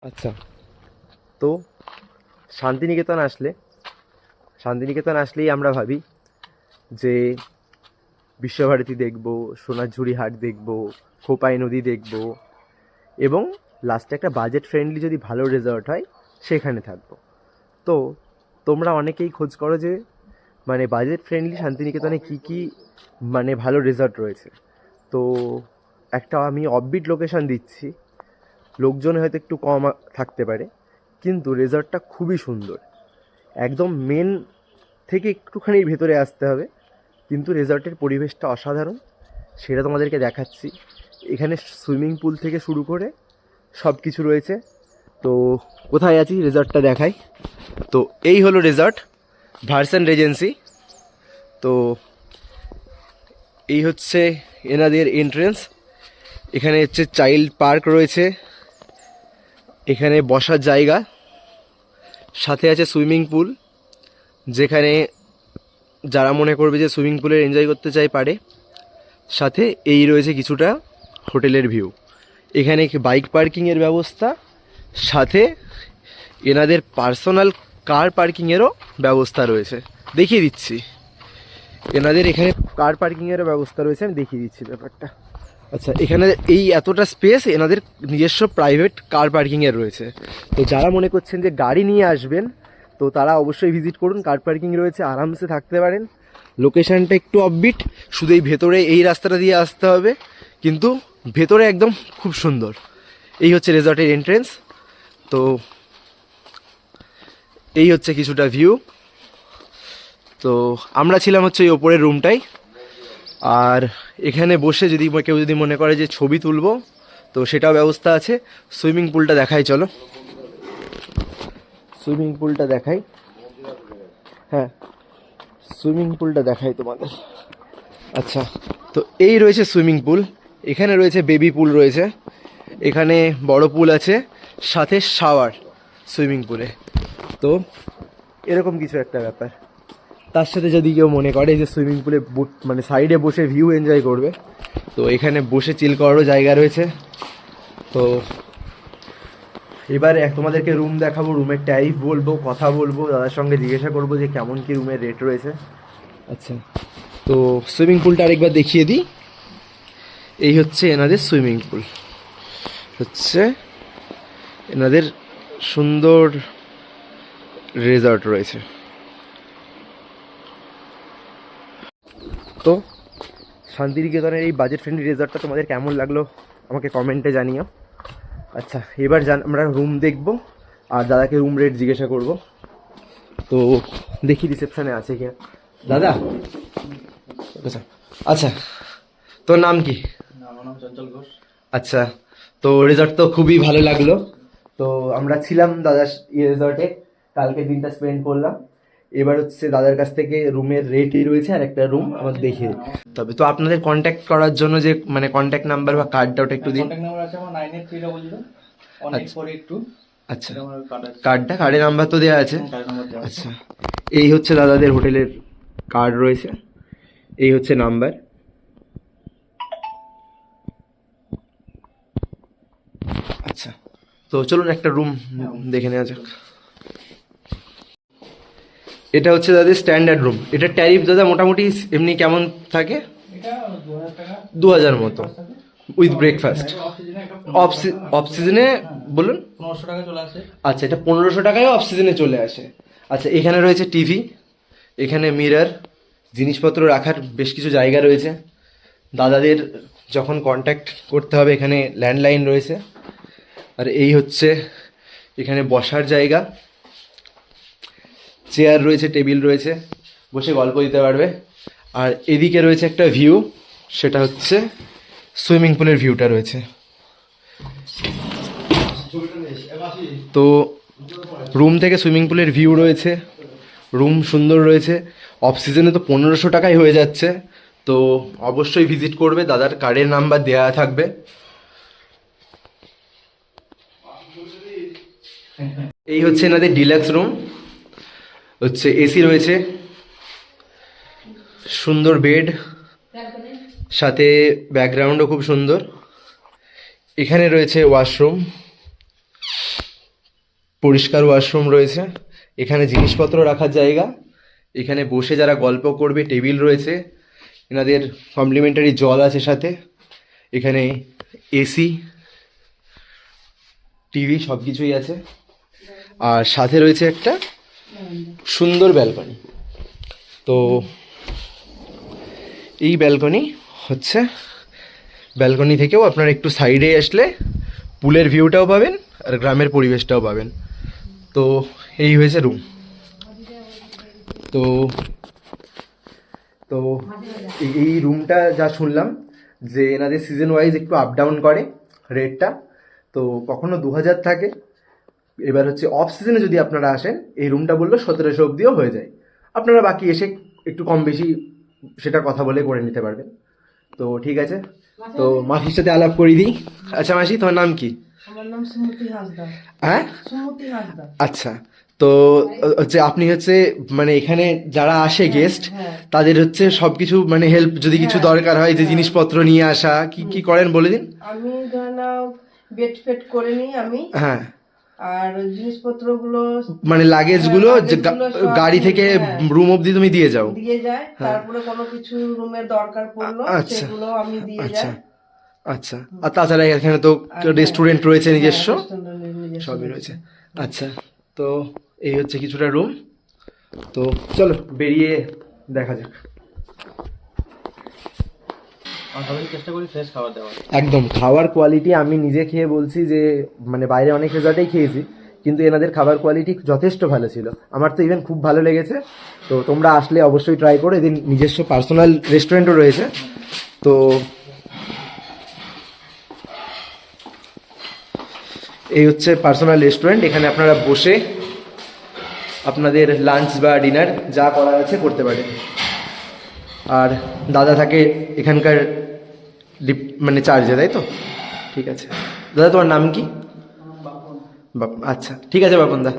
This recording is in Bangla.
আচ্ছা, তো শান্তিনিকেতন আসলেই আমরা ভাবি যে বিশ্বভারতী দেখব, সোনাঝুরি হাট দেখব, খোপাই নদী দেখব এবং লাস্টে একটা বাজেট ফ্রেন্ডলি যদি ভালো রিসর্ট হয় সেখানে থাকবো। তো তোমরা অনেকেই খোঁজ করো যে মানে বাজেট ফ্রেন্ডলি শান্তিনিকেতনে কী কী মানে ভালো রিসর্ট রয়েছে। তো একটা আমি অফবিট লোকেশন দিচ্ছি, লোকজন হয়তো একটু কম থাকতে পারে, কিন্তু রিসর্টটা খুবই সুন্দর। একদম মেন থেকে একটুখানি ভেতরে আসতে হবে, কিন্তু রিসর্টের পরিবেশটা অসাধারণ, সেটা তোমাদেরকে দেখাচ্ছি। এখানে সুইমিং পুল থেকে শুরু করে সব কিছু রয়েছে। তো কোথায় আছি রিসর্টটা দেখাই। তো এই হলো রিসর্ট, ভার্সন রেজেন্সি। তো এই হচ্ছে এনাদের এন্ট্রেন্স। এখানে হচ্ছে চাইল্ড পার্ক রয়েছে, এখানে বসার জায়গা, সাথে আছে সুইমিং পুল, যেখানে যারা মনে করবে যে সুইমিং পুলে এনজয় করতে চায় পারে। সাথে এই রয়েছে কিছুটা হোটেলের ভিউ। এখানে বাইক পার্কিংয়ের ব্যবস্থা, সাথে এনাদের পার্সোনাল কার পার্কিংয়েরও ব্যবস্থা রয়েছে। দেখিয়ে দিচ্ছি, এনাদের এখানে কার পার্কিংয়েরও ব্যবস্থা রয়েছে, আমি দেখিয়ে দিচ্ছি ব্যাপারটা। আচ্ছা, এখানে এই এতটা স্পেস এনাদের নিজস্ব প্রাইভেট কার পার্কিংয়ের রয়েছে। তো যারা মনে করছেন যে গাড়ি নিয়ে আসবেন, তো তারা অবশ্যই ভিজিট করুন। কার পার্কিং রয়েছে, আরামসে থাকতে পারেন। লোকেশানটা একটু অফবিট, শুধু এই ভেতরে এই রাস্তাটা দিয়ে আসতে হবে, কিন্তু ভেতরে একদম খুব সুন্দর। এই হচ্ছে রিসর্টের এন্ট্রেন্স। তো এই হচ্ছে কিছুটা ভিউ। তো আমরা ছিলাম হচ্ছে এই ওপরের রুমটাই। আর এখানে বসে যদি কেউ যদি মনে করে যে ছবি তুলবো, তো সেটাও ব্যবস্থা আছে। সুইমিং পুলটা দেখাই, চলো সুইমিং পুলটা দেখাই। হ্যাঁ, সুইমিং পুলটা দেখাই তোমাদের। আচ্ছা, তো এই রয়েছে সুইমিং পুল। এখানে রয়েছে বেবি পুল রয়েছে, এখানে বড় পুল আছে, সাথে শাওয়ার সুইমিং পুলে। তো এরকম কিছু একটা ব্যাপার। তার সাথে যদি কেউ মনে করে যে সুইমিং পুলে মানে সাইডে বসে ভিউ এনজয় করবে, তো এখানে বসে চিল করারও জায়গা রয়েছে। তো এবারে তোমাদেরকে রুম দেখাবো, রুমের টাইপ বলবো, কথা বলবো, দাদার সঙ্গে জিজ্ঞাসা করবো যে কেমন কি রুমের রেট রয়েছে। আচ্ছা, তো সুইমিং পুলটা আরেকবার দেখিয়ে দিই। এই হচ্ছে এনাদের সুইমিং পুল, হচ্ছে এনাদের সুন্দর রিসর্ট রয়েছে। তো শান্তিনিকেতনের এই বাজেট ফ্রেন্ডলি রিসর্টটা তোমাদের কেমন লাগলো আমাকে কমেন্টে জানিও। আচ্ছা, এবার আমরা রুম দেখব আর দাদাকে রুম রেট জিজ্ঞাসা করব। তো দেখি রিসেপশনে আছে কি দাদা। আচ্ছা আচ্ছা, তোর নাম কি? আমার নাম চঞ্চল ঘোষ। আচ্ছা, তো রিসর্ট তো খুবই ভালো লাগলো। তো আমরা ছিলাম দাদার রিসর্টে, কালকে দিনটা স্পেন্ড করলাম। এবার হচ্ছে দাদার কাছ থেকে রুমের রেটই রয়েছে আর একটা রুম আমাদের দেখিয়ে তবে। তো আপনাদের কন্ট্যাক্ট করার জন্য যে মানে কন্ট্যাক্ট নাম্বার বা কার্ডটা ওটা একটু দিন। কন্ট্যাক্ট নাম্বার আছে আমার 9830018482। আচ্ছা, কার্ডের নাম্বার তো দেওয়া আছে। আচ্ছা, এই হচ্ছে দাদাদের হোটেলের কার্ড রয়েছে, এই হচ্ছে নাম্বার। আচ্ছা, তো চলুন একটা রুম দেখে নেওয়া যাক। এটা হচ্ছে দাদাদের স্ট্যান্ডার্ড রুম। এটা ট্যারিফ দাদা মোটামুটি এমনি কেমন থাকে? এটা 2000 টাকা, 2000 মতো উইথ ব্রেকফাস্ট। অফ সিজনে বলুন 1500 টাকা চলে আসে। আচ্ছা, এটা 1500 টাকায় অফ সিজনে চলে আসে। আচ্ছা, এখানে রয়েছে টিভি, এখানে মিরর, জিনিসপত্র রাখার বেশ কিছু জায়গা রয়েছে। দাদাদের যখন কন্ট্যাক্ট করতে হবে এখানে ল্যান্ডলাইন রয়েছে। আর এই হচ্ছে এখানে বসার জায়গা, চেয়ার রয়েছে, টেবিল রয়েছে, বসে গল্প দিতে পারবে। আর এদিকে রয়েছে একটা ভিউ, সেটা হচ্ছে সুইমিং পুলের ভিউটা রয়েছে। তো রুম থেকে সুইমিং পুলের ভিউ রয়েছে, রুম সুন্দর রয়েছে। অফ সিজনে তো 1500 টাকায় হয়ে যাচ্ছে। তো অবশ্যই ভিজিট করবে, দাদার কার্ডের নাম্বার দেওয়া থাকবে। এই হচ্ছে এনাদের ডিলাক্স রুম, হচ্ছে এসি রয়েছে, সুন্দর বেড, সাথে ব্যাকগ্রাউন্ডও খুব সুন্দর। এখানে রয়েছে ওয়াশরুম, পরিষ্কার ওয়াশরুম রয়েছে, এখানে জিনিসপত্র রাখার জায়গা, এখানে বসে যারা গল্প করবে টেবিল রয়েছে, এনাদের কমপ্লিমেন্টারি জল আছে সাথে, এখানে এসি টিভি সব কিছুই আছে, আর সাথে রয়েছে একটা সুন্দর ব্যালকনি। তো এই ব্যালকনি হচ্ছে, ব্যালকনি থেকেও আপনারা একটু সাইডে আসলে পুলের ভিউটাও পাবেন আর গ্রামের পরিবেশটাও পাবেন। তো এই হয়েছে রুম। তো তো এই রুমটা যা শুনলাম যে এনাদের সিজন ওয়াইজ একটু আপ ডাউন করে রেটটা, তো কখনো 2000 থাকে, এবার হচ্ছে অফ সিজনে যদি আপনারা আসেন এই রুমটা বললো 1700 অব্দিও হয়ে যায়, আপনারা বাকি এসে একটু কম বেশি সেটা কথা বলে করে নিতে পারবেন। তো ঠিক আছে, তো মাসির সাথে আলাপ করিয়ে দিই। আচ্ছা মাসি, তোমার নাম কি? আমার নাম সুমতি হাসদা। হ্যাঁ, সুমতি হাসদা। আচ্ছা। তো হচ্ছে আপনি হচ্ছে মানে এখানে যারা আসে গেস্ট, হ্যাঁ। তাদের হচ্ছে সবকিছু মানে হেল্প যদি কিছু দরকার হয়, যে জিনিসপত্র নিয়ে আসা, কি কি করেন বলে দিন। আমি ধরে নাও বেড ফেড করে নিই আমি, হ্যাঁ, আর জিনিসপত্র গুলো মানে লাগেজ গুলো যে লাগেজগুলো সব গাড়ি থেকে হ্যাঁ। রুম অবধি তুমি দিয়ে যাও। দিয়ে যায়, তারপরে কোনো কিছু রুমের দরকার পড়লো আচ্ছা। সেগুলো আমি দিয়ে আচ্ছা যাই। আচ্ছা, আর তাছাড়া এখানে তো রেস্টুরেন্ট রয়েছে নিজস্ব, নিজস্ব সবই রয়েছে। আচ্ছা, তো এই হচ্ছে কিছুটা রুম। তো চলো বেরিয়ে দেখা যাক। আমরা সবাই চেষ্টা করি ফ্রেশ খাবার দেওয়ার। একদম খাবার কোয়ালিটি আমি নিজে খেয়ে বলছি যে মানে বাইরে অনেক রেজাল্টেই খেয়েছি, কিন্তু এনাদের খাবার কোয়ালিটি যথেষ্ট ভালো ছিল, আমার তো ইভেন খুব ভালো লেগেছে। তো তোমরা আসলে অবশ্যই ট্রাই করো, এদের নিজস্ব পার্সোনাল রেস্টুরেন্টও রয়েছে। তো এই হচ্ছে পার্সোনাল রেস্টুরেন্ট, এখানে আপনারা বসে আপনাদের লাঞ্চ বা ডিনার যা করার আছে করতে পারেন। আর দাদা থাকে এখানকার মানে চার্জে, তাই তো? ঠিক আছে দাদা, তোমার নাম কি? আচ্ছা ঠিক আছে বাপন দা।